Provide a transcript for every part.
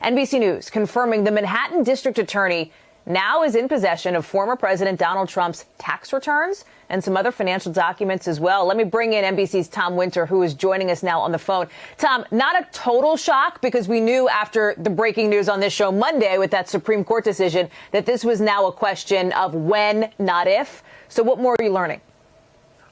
NBC News confirming the Manhattan District Attorney now is in possession of former President Donald Trump's tax returns and some other financial documents as well. Let me bring in NBC's Tom Winter, who is joining us now on the phone. Tom, not a total shock, because we knew after the breaking news on this show Monday with that Supreme Court decision that this was now a question of when, not if. So what more are you learning?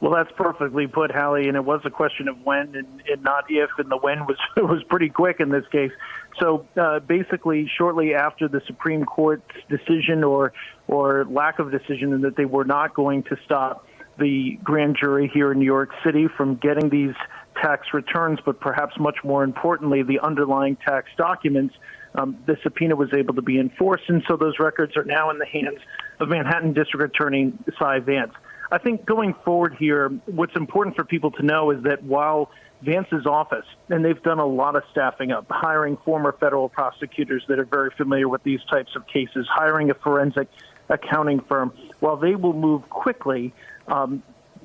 Well, that's perfectly put, Hallie, and it was a question of when and not if, and the when was pretty quick in this case. So basically, shortly after the Supreme Court's decision or lack of decision that they were not going to stop the grand jury here in New York City from getting these tax returns, but perhaps much more importantly, the underlying tax documents, the subpoena was able to be enforced, and so those records are now in the hands of Manhattan District Attorney Cy Vance. I think going forward here, what's important for people to know is that while Vance's office, and they've done a lot of staffing up, hiring former federal prosecutors that are very familiar with these types of cases, hiring a forensic accounting firm, while they will move quickly,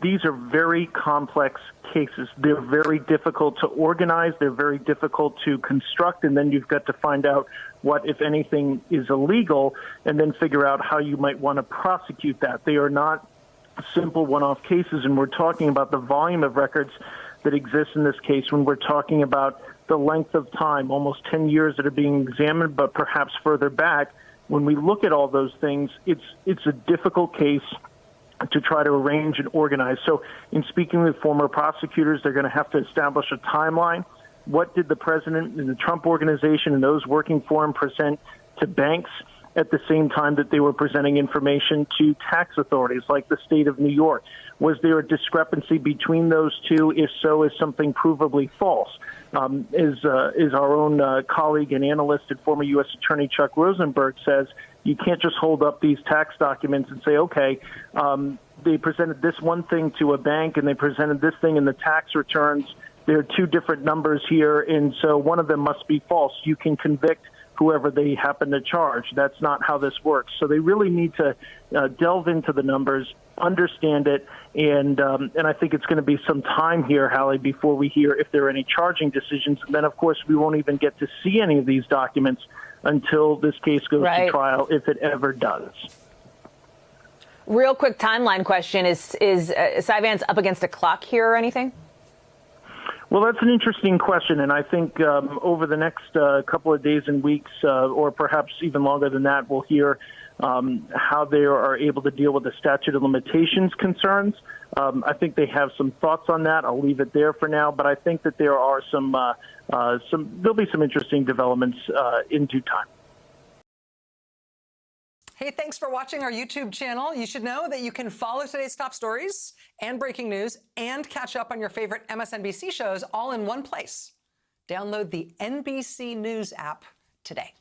these are very complex cases. They're very difficult to organize. They're very difficult to construct. And then you've got to find out what, if anything, is illegal, and then figure out how you might want to prosecute that. They are not simple one-off cases, and we're talking about the volume of records that exist in this case when we're talking about the length of time, almost 10 years that are being examined, but perhaps further back. When we look at all those things, it's a difficult case to try to arrange and organize. So in speaking with former prosecutors, they're going to have to establish a timeline. What did the president and the Trump organization and those working for him present to banks at the same time that they were presenting information to tax authorities like the state of New York? Was there a discrepancy between those two? If so, is something provably false? Is our own colleague and analyst and former U.S. Attorney Chuck Rosenberg says, you can't just hold up these tax documents and say, okay, they presented this one thing to a bank and they presented this thing in the tax returns. There are two different numbers here, and so one of them must be false. You can convict whoever they happen to charge. That's not how this works. So they really need to delve into the numbers, understand it, and I think it's going to be some time here, Hallie, before we hear if there are any charging decisions. And then, of course, we won't even get to see any of these documents until this case goes to trial, if it ever does. Real quick timeline question. Is Cy Vance up against a clock here or anything? Well, that's an interesting question, and I think over the next couple of days and weeks, or perhaps even longer than that, we'll hear how they are able to deal with the statute of limitations concerns. I think they have some thoughts on that. I'll leave it there for now, but I think that there are there'll be some interesting developments in due time. Hey, thanks for watching our YouTube channel. You should know that you can follow today's top stories and breaking news and catch up on your favorite MSNBC shows all in one place. Download the NBC News app today.